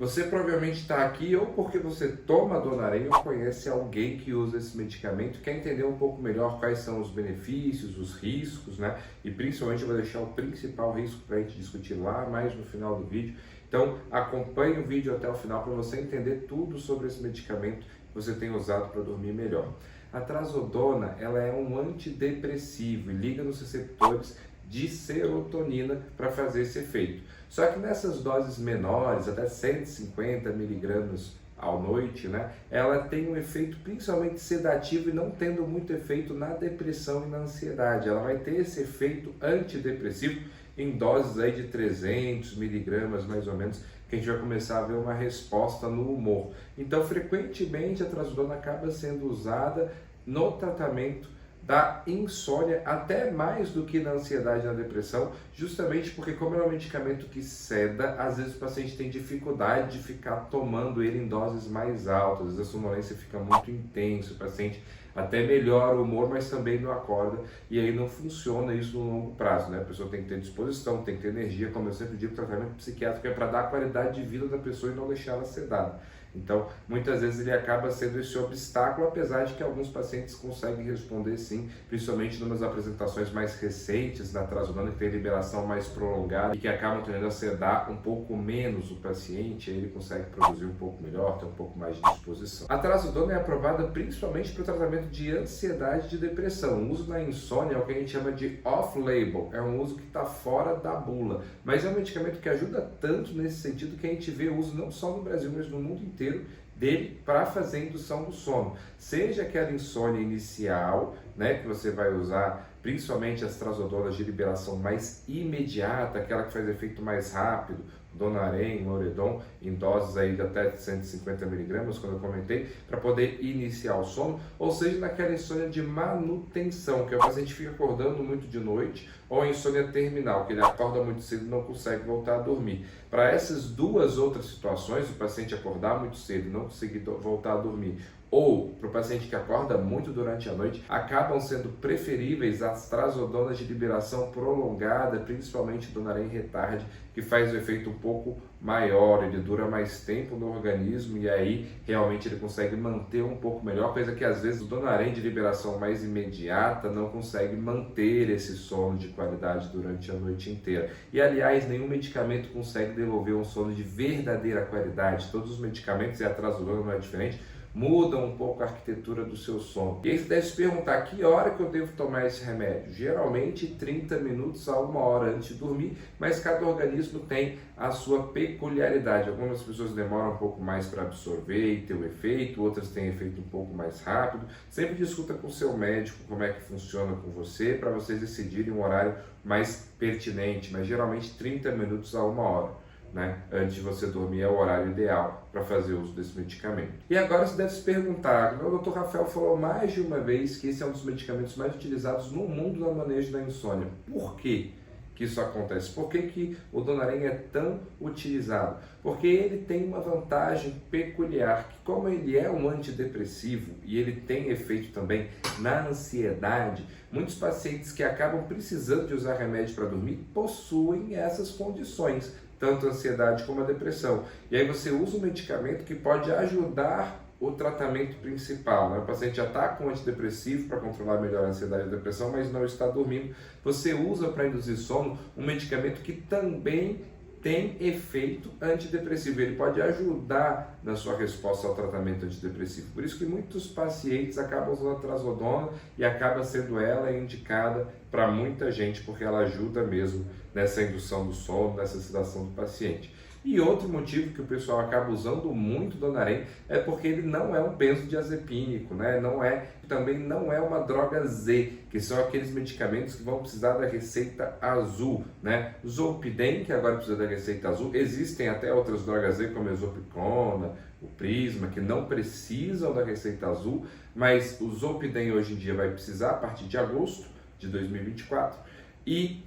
Você provavelmente está aqui ou porque você toma Donarém ou conhece alguém que usa esse medicamento, quer entender um pouco melhor quais são os benefícios, os riscos, né? E principalmente eu vou deixar o principal risco para a gente discutir lá mais no final do vídeo. Então acompanhe o vídeo até o final para você entender tudo sobre esse medicamento que você tem usado para dormir melhor. A trazodona, ela é um antidepressivo e liga nos receptores de serotonina para fazer esse efeito. Só que nessas doses menores, até 150 miligramas à noite, né, ela tem um efeito principalmente sedativo e não tendo muito efeito na depressão e na ansiedade. Ela vai ter esse efeito antidepressivo em doses aí de 300 miligramas mais ou menos, que a gente vai começar a ver uma resposta no humor. Então, frequentemente a trazodona acaba sendo usada no tratamento da insônia, até mais do que na ansiedade e na depressão, justamente porque como é um medicamento que seda, às vezes o paciente tem dificuldade de ficar tomando ele em doses mais altas, às vezes a sonolência fica muito intensa, o paciente até melhora o humor, mas também não acorda, e aí não funciona isso no longo prazo, né? A pessoa tem que ter disposição, tem que ter energia, como eu sempre digo, o tratamento psiquiátrico é para dar qualidade de vida da pessoa e não deixá-la sedada. Então, muitas vezes ele acaba sendo esse obstáculo, apesar de que alguns pacientes conseguem responder sim, principalmente nas apresentações mais recentes da trazodona, que tem liberação mais prolongada e que acabam tendendo a sedar um pouco menos o paciente, aí ele consegue produzir um pouco melhor, ter um pouco mais de disposição. A trazodona é aprovada principalmente para o tratamento de ansiedade e de depressão. O uso na insônia é o que a gente chama de off-label, é um uso que está fora da bula, mas é um medicamento que ajuda tanto nesse sentido que a gente vê o uso não só no Brasil, mas no mundo inteiro dele para fazer a indução do sono, seja aquela insônia inicial, né, que você vai usar principalmente as trazodonas de liberação mais imediata, aquela que faz efeito mais rápido, Donarém, Loredon, em doses aí de até 150 miligramas, como eu comentei, para poder iniciar o sono, ou seja, naquela insônia de manutenção, que o paciente fica acordando muito de noite, ou a insônia terminal, que ele acorda muito cedo e não consegue voltar a dormir. Para essas duas outras situações, o paciente acordar muito cedo e não conseguir voltar a dormir, ou para o paciente que acorda muito durante a noite, acabam sendo preferíveis as trazodonas de liberação prolongada, principalmente Donarém Retard, que faz o efeito um pouco maior, ele dura mais tempo no organismo e aí realmente ele consegue manter um pouco melhor, coisa que às vezes o Donarém de liberação mais imediata não consegue manter esse sono de qualidade durante a noite inteira. E aliás, nenhum medicamento consegue devolver um sono de verdadeira qualidade, todos os medicamentos, e a trazodona não é diferente, mudam um pouco a arquitetura do seu sono. E aí você deve se perguntar, que hora que eu devo tomar esse remédio? Geralmente 30 minutos a 1 hora antes de dormir, mas cada organismo tem a sua peculiaridade. Algumas pessoas demoram um pouco mais para absorver e ter o efeito, outras têm efeito um pouco mais rápido. Sempre discuta com o seu médico como é que funciona com você, para vocês decidirem um horário mais pertinente, mas geralmente 30 minutos a 1 hora. Né? Antes de você dormir é o horário ideal para fazer uso desse medicamento. E agora você deve se perguntar, o Dr. Rafael falou mais de uma vez que esse é um dos medicamentos mais utilizados no mundo no manejo da insônia. Por quê que isso acontece? Por que o Donarém é tão utilizado? Porque ele tem uma vantagem peculiar, que como ele é um antidepressivo e ele tem efeito também na ansiedade, muitos pacientes que acabam precisando de usar remédio para dormir possuem essas condições, tanto a ansiedade como a depressão. E aí você usa um medicamento que pode ajudar o tratamento principal, né? O paciente já está com antidepressivo para controlar melhor a ansiedade e a depressão, mas não está dormindo. Você usa para induzir sono um medicamento que também tem efeito antidepressivo. Ele pode ajudar na sua resposta ao tratamento antidepressivo. Por isso que muitos pacientes acabam usando a trazodona e acaba sendo ela indicada para muita gente, porque ela ajuda mesmo nessa indução do sono, nessa sedação do paciente. E outro motivo que o pessoal acaba usando muito o Donarém é porque ele não é um benzodiazepínico, né? Também não é uma droga Z, que são aqueles medicamentos que vão precisar da receita azul, né? Zolpidem, que agora precisa da receita azul, existem até outras drogas Z, como a Exopiclona, o Prisma, que não precisam da receita azul, mas o Zolpidem hoje em dia vai precisar a partir de agosto de 2024, e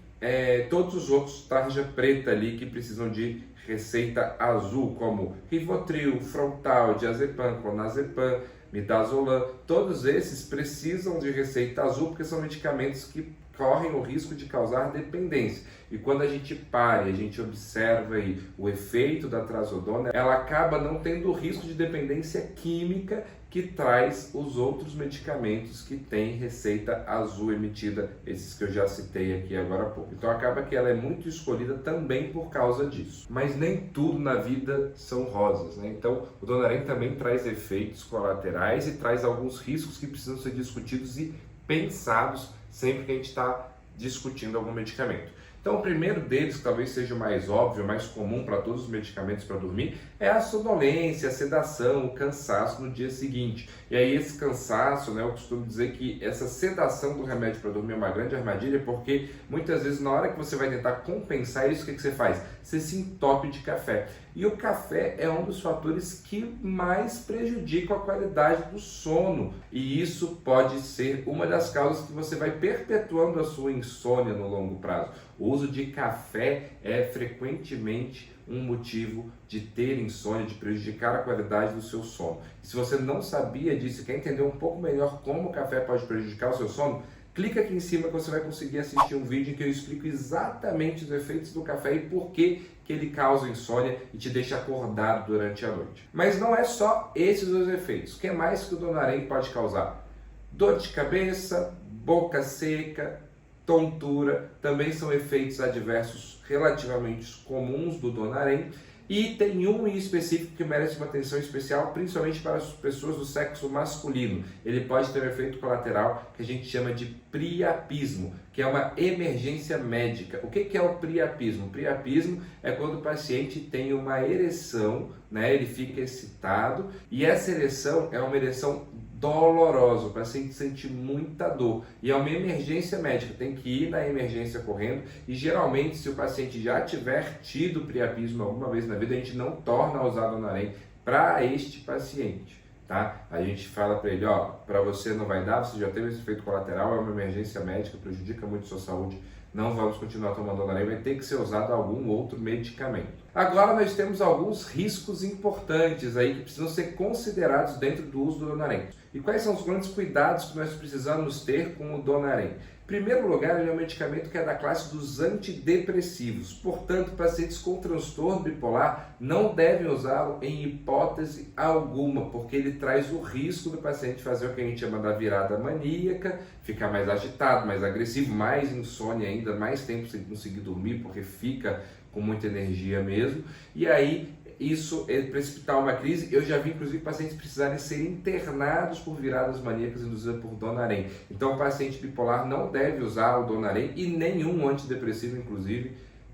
todos os outros tarja preta ali que precisam de receita azul, como Rivotril, Frontal, Diazepam, Clonazepam, Midazolam, todos esses precisam de receita azul porque são medicamentos que correm o risco de causar dependência. E quando a gente para e a gente observa aí o efeito da trazodona, ela acaba não tendo o risco de dependência química que traz os outros medicamentos que tem receita azul emitida, esses que eu já citei aqui agora há pouco. Então acaba que ela é muito escolhida também por causa disso. Mas nem tudo na vida são rosas, né? Então o Donarém também traz efeitos colaterais e traz alguns riscos que precisam ser discutidos e pensados sempre que a gente está discutindo algum medicamento. Então, o primeiro deles, que talvez seja o mais óbvio, o mais comum para todos os medicamentos para dormir, é a sonolência, a sedação, o cansaço no dia seguinte. E aí esse cansaço, né, eu costumo dizer que essa sedação do remédio para dormir é uma grande armadilha, porque muitas vezes na hora que você vai tentar compensar isso, o que você faz? Você se entope de café. E o café é um dos fatores que mais prejudicam a qualidade do sono. E isso pode ser uma das causas que você vai perpetuando a sua insônia no longo prazo. O uso de café é frequentemente um motivo de ter insônia, de prejudicar a qualidade do seu sono. E se você não sabia disso e quer entender um pouco melhor como o café pode prejudicar o seu sono, clica aqui em cima que você vai conseguir assistir um vídeo em que eu explico exatamente os efeitos do café e por que ele causa insônia e te deixa acordado durante a noite. Mas não é só esses os efeitos. O que mais que o Donarém pode causar? Dor de cabeça, boca seca, tontura, também são efeitos adversos relativamente comuns do Donarém. E tem um em específico que merece uma atenção especial, principalmente para as pessoas do sexo masculino. Ele pode ter um efeito colateral que a gente chama de priapismo, que é uma emergência médica. O que é o priapismo? O priapismo é quando o paciente tem uma ereção, né? Ele fica excitado e essa ereção é uma ereção dolorosa, o paciente sente muita dor e é uma emergência médica, tem que ir na emergência correndo e geralmente se o paciente já tiver tido priapismo alguma vez na vida, a gente não torna a usar Donarém para este paciente, tá? A gente fala para ele, ó, para você não vai dar, você já teve esse efeito colateral, é uma emergência médica, prejudica muito a sua saúde, não vamos continuar tomando Donarém, vai ter que ser usado algum outro medicamento. Agora nós temos alguns riscos importantes aí que precisam ser considerados dentro do uso do Donarém. E quais são os grandes cuidados que nós precisamos ter com o Donarém? Em primeiro lugar, ele é um medicamento que é da classe dos antidepressivos. Portanto, pacientes com transtorno bipolar não devem usá-lo em hipótese alguma, porque ele traz o risco do paciente fazer o que a gente chama da virada maníaca, ficar mais agitado, mais agressivo, mais insônia ainda, mais tempo sem conseguir dormir, porque fica com muita energia mesmo. E aí, isso é precipitar uma crise. Eu já vi, inclusive, pacientes precisarem ser internados por viradas maníacas induzidas por Donarém. Então, o paciente bipolar não deve usar o Donarém e nenhum antidepressivo, inclusive,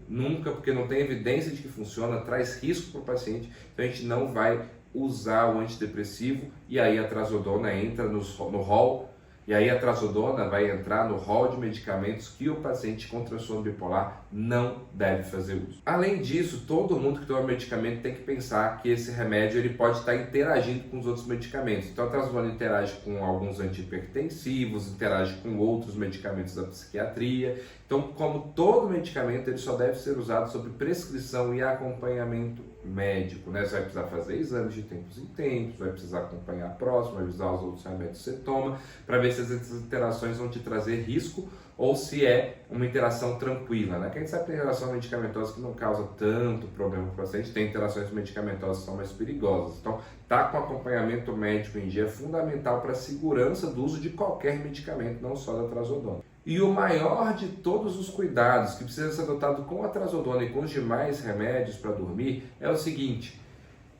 nunca, porque não tem evidência de que funciona, traz risco para o paciente. Então, a gente não vai usar o antidepressivo e aí a trazodona entra no rol. E aí a trazodona vai entrar no rol de medicamentos que o paciente com transtorno bipolar não deve fazer uso. Além disso, todo mundo que toma medicamento tem que pensar que esse remédio ele pode estar interagindo com os outros medicamentos. Então a trazodona interage com alguns antihipertensivos, interage com outros medicamentos da psiquiatria. Então, como todo medicamento, ele só deve ser usado sob prescrição e acompanhamento médico, né? Você vai precisar fazer exames de tempos em tempos, vai precisar acompanhar próximo, vai usar os outros remédios que você toma, para ver se essas interações vão te trazer risco ou se é uma interação tranquila, né? Que a gente sabe que tem interação medicamentosa que não causa tanto problema para o paciente, tem interações medicamentosas que são mais perigosas. Então, tá com acompanhamento médico em dia é fundamental para a segurança do uso de qualquer medicamento, não só da trazodona. E o maior de todos os cuidados que precisa ser adotado com a trazodona e com os demais remédios para dormir é o seguinte: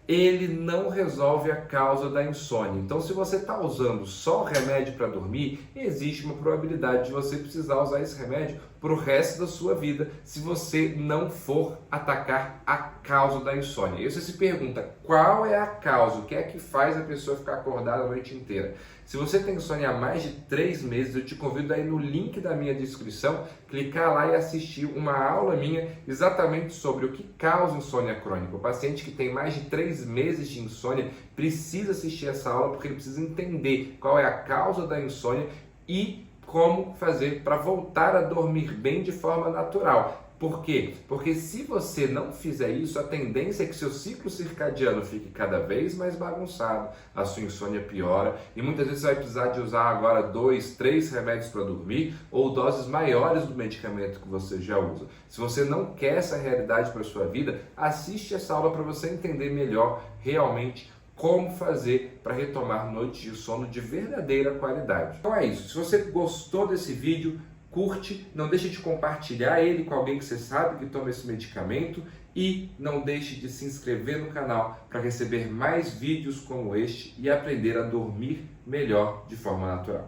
ele não resolve a causa da insônia. Então, se você está usando só remédio para dormir, existe uma probabilidade de você precisar usar esse remédio para o resto da sua vida, se você não for atacar a causa da insônia. E você se pergunta, qual é a causa? O que é que faz a pessoa ficar acordada a noite inteira? Se você tem insônia há mais de 3 meses, eu te convido a ir no link da minha descrição, clicar lá e assistir uma aula minha exatamente sobre o que causa insônia crônica. O paciente que tem mais de 3 meses de insônia precisa assistir essa aula porque ele precisa entender qual é a causa da insônia e como fazer para voltar a dormir bem de forma natural. Por quê? Porque se você não fizer isso, a tendência é que seu ciclo circadiano fique cada vez mais bagunçado, a sua insônia piora e muitas vezes você vai precisar de usar agora 2, 3 remédios para dormir ou doses maiores do medicamento que você já usa. Se você não quer essa realidade para a sua vida, assiste essa aula para você entender melhor realmente como fazer para retomar noites de sono de verdadeira qualidade. Então é isso. Se você gostou desse vídeo, curte, não deixe de compartilhar ele com alguém que você sabe que toma esse medicamento e não deixe de se inscrever no canal para receber mais vídeos como este e aprender a dormir melhor de forma natural.